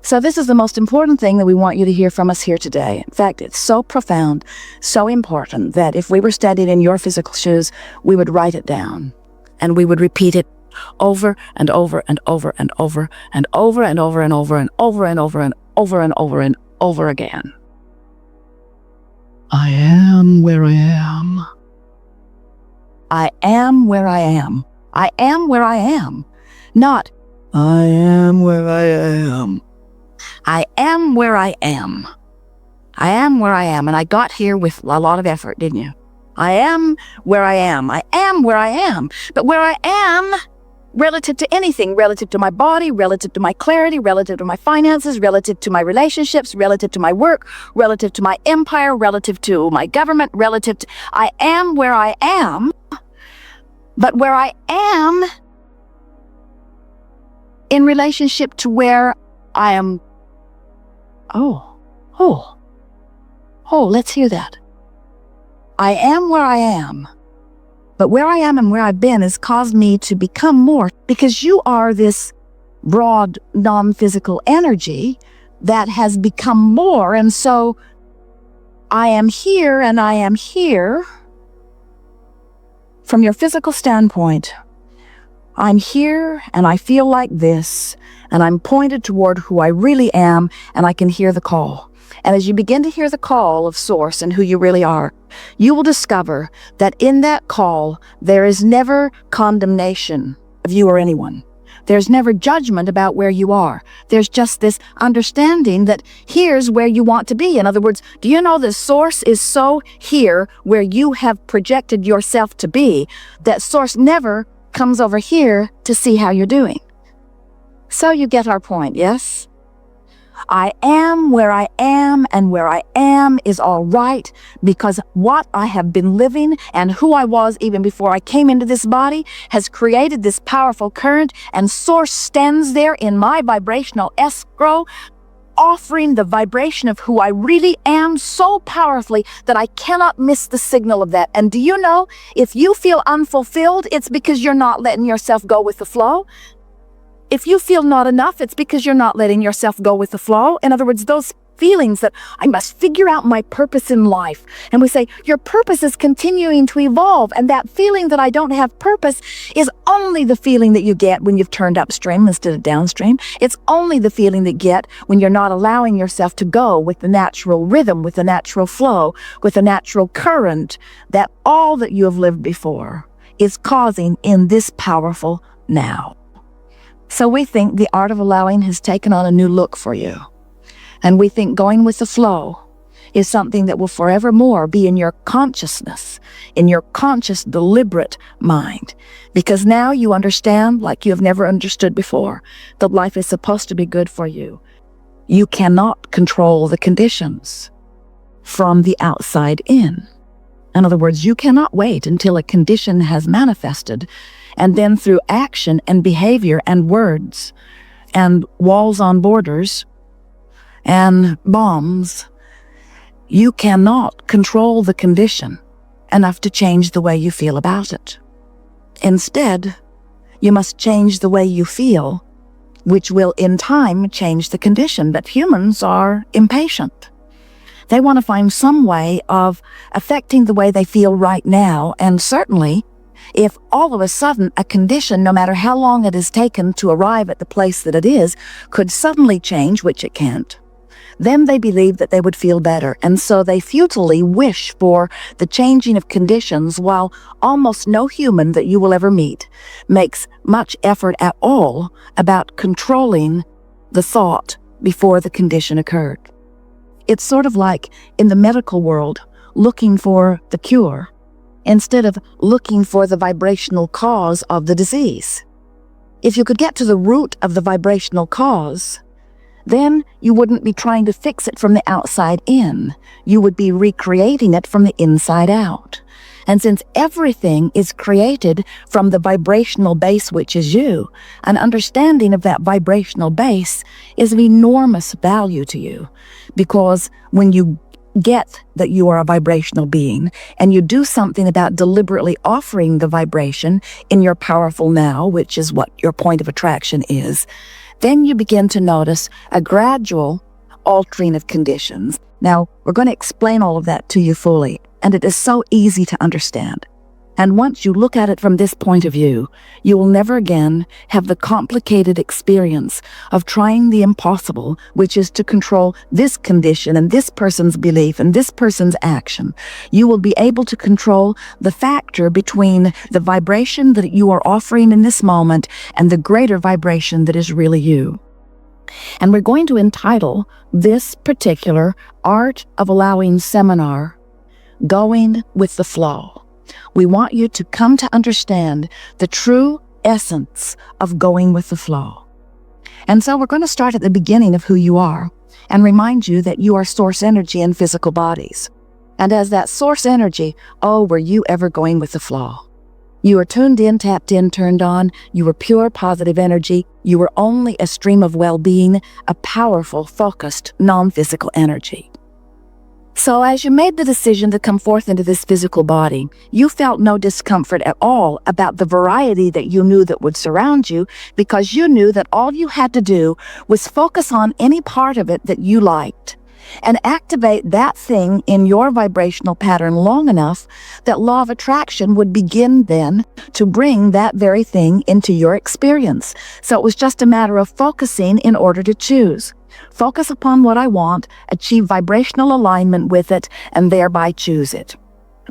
So this is the most important thing that we want you to hear from us here today. In fact, it's so profound, so important that if we were standing in your physical shoes, we would write it down and we would repeat it over and over and over and over and over and over and over and over and over and over and over and over again. I am where I am. I am where I am. I am where I am. Not, I am where I am. I am where I am. I am where I am. And I got here with a lot of effort, didn't you? I am where I am. I am where I am. But where I am relative to anything, relative to my body, relative to my clarity, relative to my finances, relative to my relationships, relative to my work, relative to my empire, relative to my government, relative to... I am where I am. But where I am in relationship to where I am... let's hear that. I am where I am, but where I am and where I've been has caused me to become more, because you are this broad, non-physical energy that has become more, and so I am here and I am here. From your physical standpoint, I'm here and I feel like this, and I'm pointed toward who I really am, and I can hear the call. And as you begin to hear the call of Source and who you really are, you will discover that in that call, there is never condemnation of you or anyone. There's never judgment about where you are. There's just this understanding that here's where you want to be. In other words, do you know the Source is so here where you have projected yourself to be that Source never comes over here to see how you're doing? So you get our point, yes? I am where I am, and where I am is all right, because what I have been living and who I was even before I came into this body has created this powerful current, and Source stands there in my vibrational escrow, offering the vibration of who I really am so powerfully that I cannot miss the signal of that. And do you know, if you feel unfulfilled, it's because you're not letting yourself go with the flow. If you feel not enough, it's because you're not letting yourself go with the flow. In other words, those feelings that I must figure out my purpose in life. And we say, your purpose is continuing to evolve. And that feeling that I don't have purpose is only the feeling that you get when you've turned upstream instead of downstream. It's only the feeling that you get when you're not allowing yourself to go with the natural rhythm, with the natural flow, with the natural current that all that you have lived before is causing in this powerful now. So we think the art of allowing has taken on a new look for you. And we think going with the flow is something that will forevermore be in your consciousness, in your conscious, deliberate mind. Because now you understand, like you have never understood before, that life is supposed to be good for you. You cannot control the conditions from the outside in. In other words, you cannot wait until a condition has manifested, and then through action and behavior and words and walls on borders and bombs, you cannot control the condition enough to change the way you feel about it. Instead, you must change the way you feel, which will in time change the condition. But humans are impatient. They want to find some way of affecting the way they feel right now, and certainly if all of a sudden a condition, no matter how long it has taken to arrive at the place that it is, could suddenly change, which it can't, then they believe that they would feel better. And so they futilely wish for the changing of conditions, while almost no human that you will ever meet makes much effort at all about controlling the thought before the condition occurred. It's sort of like in the medical world looking for the cure, instead of looking for the vibrational cause of the disease. If you could get to the root of the vibrational cause, then you wouldn't be trying to fix it from the outside in. You would be recreating it from the inside out. And since everything is created from the vibrational base, which is you, an understanding of that vibrational base is of enormous value to you. Because when you get that you are a vibrational being, and you do something about deliberately offering the vibration in your powerful now, which is what your point of attraction is, then you begin to notice a gradual altering of conditions. Now, we're going to explain all of that to you fully, and it is so easy to understand. And once you look at it from this point of view, you will never again have the complicated experience of trying the impossible, which is to control this condition and this person's belief and this person's action. You will be able to control the factor between the vibration that you are offering in this moment and the greater vibration that is really you. And we're going to entitle this particular Art of Allowing seminar, Going with the Flow. We want you to come to understand the true essence of going with the flow. And so we're going to start at the beginning of who you are and remind you that you are source energy in physical bodies. And as that source energy, oh, were you ever going with the flow? You were tuned in, tapped in, turned on. You were pure positive energy. You were only a stream of well-being, a powerful, focused, non-physical energy. So as you made the decision to come forth into this physical body, you felt no discomfort at all about the variety that you knew that would surround you, because you knew that all you had to do was focus on any part of it that you liked and activate that thing in your vibrational pattern long enough that law of attraction would begin then to bring that very thing into your experience. So it was just a matter of focusing in order to choose. Focus upon what I want, achieve vibrational alignment with it, and thereby choose it.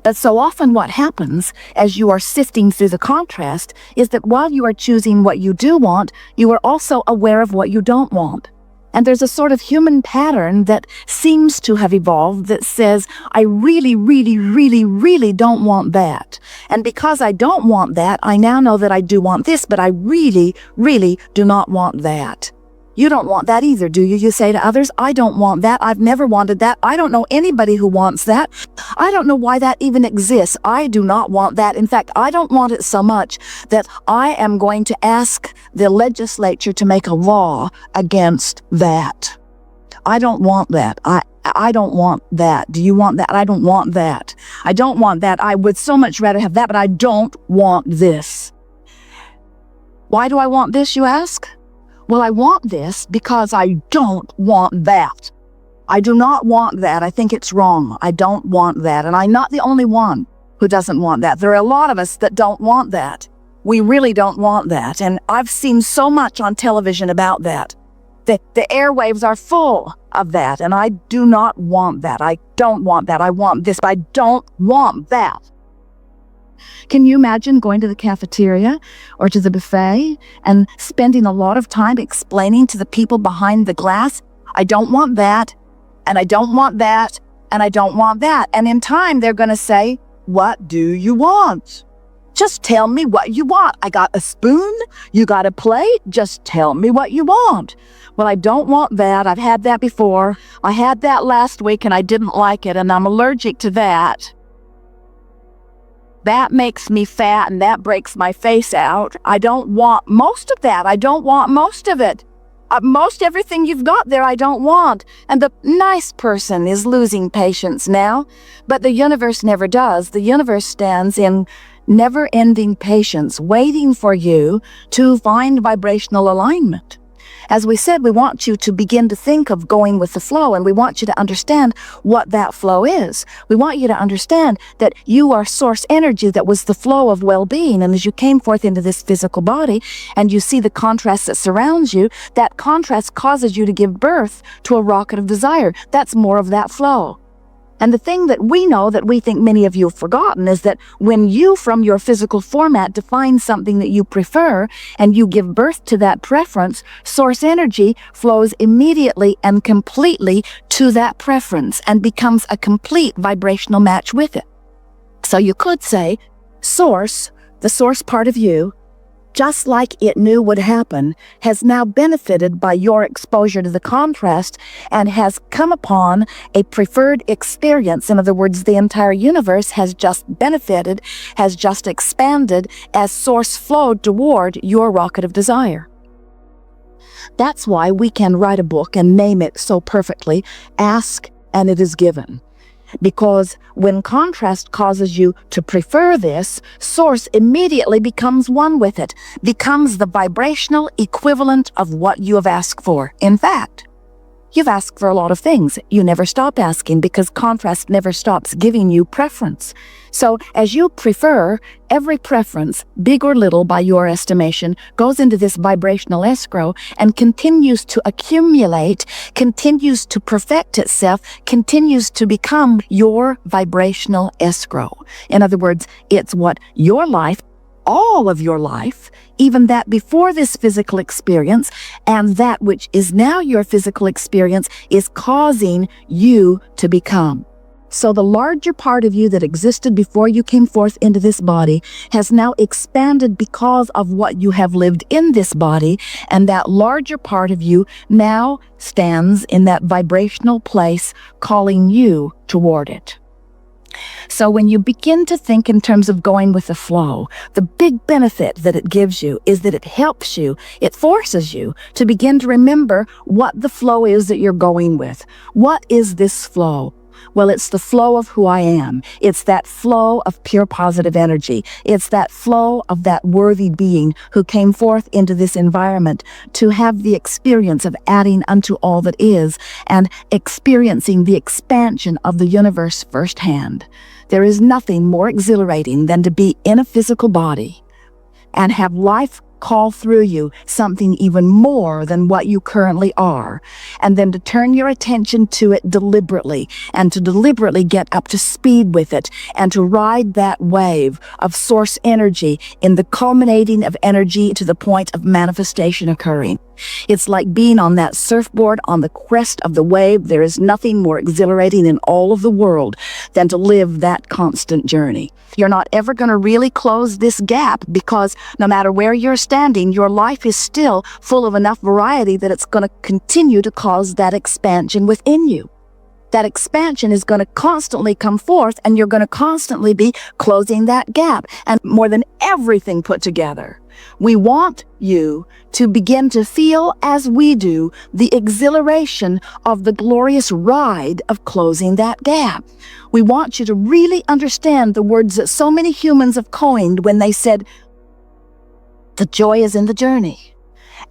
But so often what happens as you are sifting through the contrast is that while you are choosing what you do want, you are also aware of what you don't want. And there's a sort of human pattern that seems to have evolved that says, I really, really, really, really don't want that. And because I don't want that, I now know that I do want this, but I really, really do not want that. You don't want that either, do you? You say to others, I don't want that. I've never wanted that. I don't know anybody who wants that. I don't know why that even exists. I do not want that. In fact, I don't want it so much that I am going to ask the legislature to make a law against that. I don't want that. I don't want that. Do you want that? I don't want that. I don't want that. I would so much rather have that, but I don't want this. Why do I want this, you ask? Well, I want this because I don't want that. I do not want that. I think it's wrong. I don't want that. And I'm not the only one who doesn't want that. There are a lot of us that don't want that. We really don't want that. And I've seen so much on television about that. The airwaves are full of that. And I do not want that. I don't want that. I want this, but I don't want that. Can you imagine going to the cafeteria or to the buffet and spending a lot of time explaining to the people behind the glass, I don't want that, and I don't want that, and I don't want that. And in time, they're going to say, what do you want? Just tell me what you want. I got a spoon, you got a plate, just tell me what you want. Well, I don't want that. I've had that before. I had that last week and I didn't like it, and I'm allergic to that. That makes me fat and that breaks my face out. I don't want most of that. I don't want most of it. Most everything you've got there I don't want. And the nice person is losing patience now. But the universe never does. The universe stands in never-ending patience, waiting for you to find vibrational alignment. As we said, we want you to begin to think of going with the flow, and we want you to understand what that flow is. We want you to understand that you are source energy that was the flow of well-being, and as you came forth into this physical body and you see the contrast that surrounds you, that contrast causes you to give birth to a rocket of desire. That's more of that flow. And the thing that we know that we think many of you have forgotten is that when you, from your physical format, define something that you prefer and you give birth to that preference, source energy flows immediately and completely to that preference and becomes a complete vibrational match with it. So you could say, source, the source part of you, just like it knew would happen, has now benefited by your exposure to the contrast and has come upon a preferred experience. In other words, the entire universe has just benefited, has just expanded as source flowed toward your rocket of desire. That's why we can write a book and name it so perfectly, Ask and It Is Given. Because when contrast causes you to prefer this, source immediately becomes one with it, becomes the vibrational equivalent of what you have asked for. In fact, you've asked for a lot of things. You never stop asking because contrast never stops giving you preference. So as you prefer, every preference, big or little by your estimation, goes into this vibrational escrow and continues to accumulate, continues to perfect itself, continues to become your vibrational escrow. In other words, it's what your life, all of your life, even that before this physical experience and that which is now your physical experience, is causing you to become. So the larger part of you that existed before you came forth into this body has now expanded because of what you have lived in this body, and that larger part of you now stands in that vibrational place calling you toward it. So when you begin to think in terms of going with the flow, the big benefit that it gives you is that it helps you, it forces you to begin to remember what the flow is that you're going with. What is this flow? Well, it's the flow of who I am. It's that flow of pure positive energy. It's that flow of that worthy being who came forth into this environment to have the experience of adding unto all that is and experiencing the expansion of the universe firsthand. There is nothing more exhilarating than to be in a physical body and have life call through you something even more than what you currently are, and then to turn your attention to it deliberately and to deliberately get up to speed with it and to ride that wave of source energy in the culminating of energy to the point of manifestation occurring. It's like being on that surfboard on the crest of the wave. There is nothing more exhilarating in all of the world than to live that constant journey. You're not ever going to really close this gap because no matter where you're standing, your life is still full of enough variety that it's going to continue to cause that expansion within you. That expansion is going to constantly come forth, and you're going to constantly be closing that gap. And more than everything put together, we want you to begin to feel, as we do, the exhilaration of the glorious ride of closing that gap. We want you to really understand the words that so many humans have coined when they said, the joy is in the journey.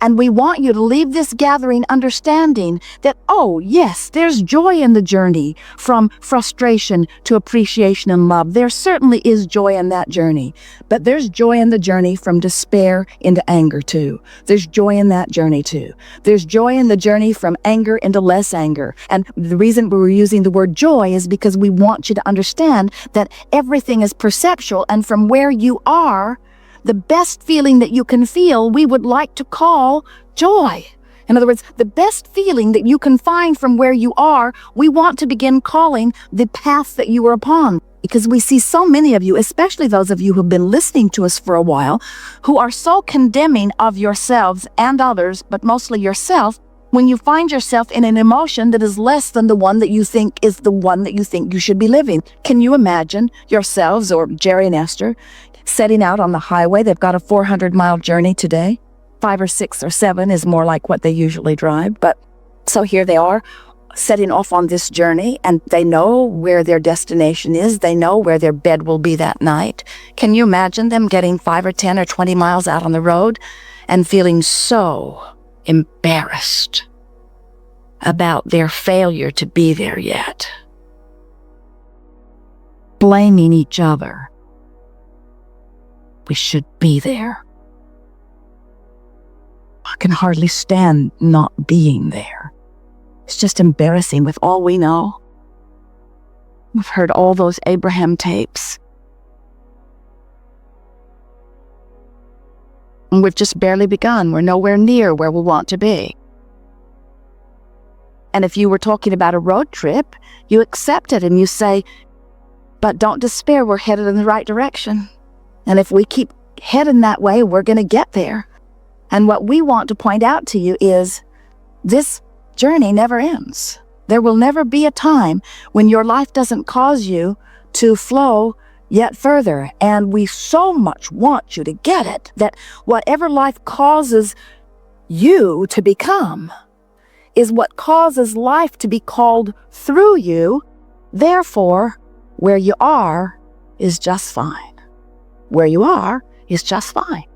And we want you to leave this gathering understanding that, oh, yes, there's joy in the journey from frustration to appreciation and love. There certainly is joy in that journey. But there's joy in the journey from despair into anger, too. There's joy in that journey, too. There's joy in the journey from anger into less anger. And the reason we're using the word joy is because we want you to understand that everything is perceptual, and from where you are, the best feeling that you can feel, we would like to call joy. In other words, the best feeling that you can find from where you are, we want to begin calling the path that you are upon. Because we see so many of you, especially those of you who have been listening to us for a while, who are so condemning of yourselves and others, but mostly yourself, when you find yourself in an emotion that is less than the one that you think is the one that you think you should be living. Can you imagine yourselves, or Jerry and Esther, setting out on the highway? They've got a 400-mile journey today. 5 or 6 or 7 is more like what they usually drive. But so here they are, setting off on this journey, and they know where their destination is. They know where their bed will be that night. Can you imagine them getting 5 or 10 or 20 miles out on the road and feeling so embarrassed about their failure to be there yet? Blaming each other. We should be there. I can hardly stand not being there. It's just embarrassing with all we know. We've heard all those Abraham tapes. And we've just barely begun. We're nowhere near where we want to be. And if you were talking about a road trip, you accept it and you say, but don't despair, we're headed in the right direction. And if we keep heading that way, we're going to get there. And what we want to point out to you is this journey never ends. There will never be a time when your life doesn't cause you to flow yet further. And we so much want you to get it, that whatever life causes you to become is what causes life to be called through you Therefore, where you are is just fine. Where you are is just fine.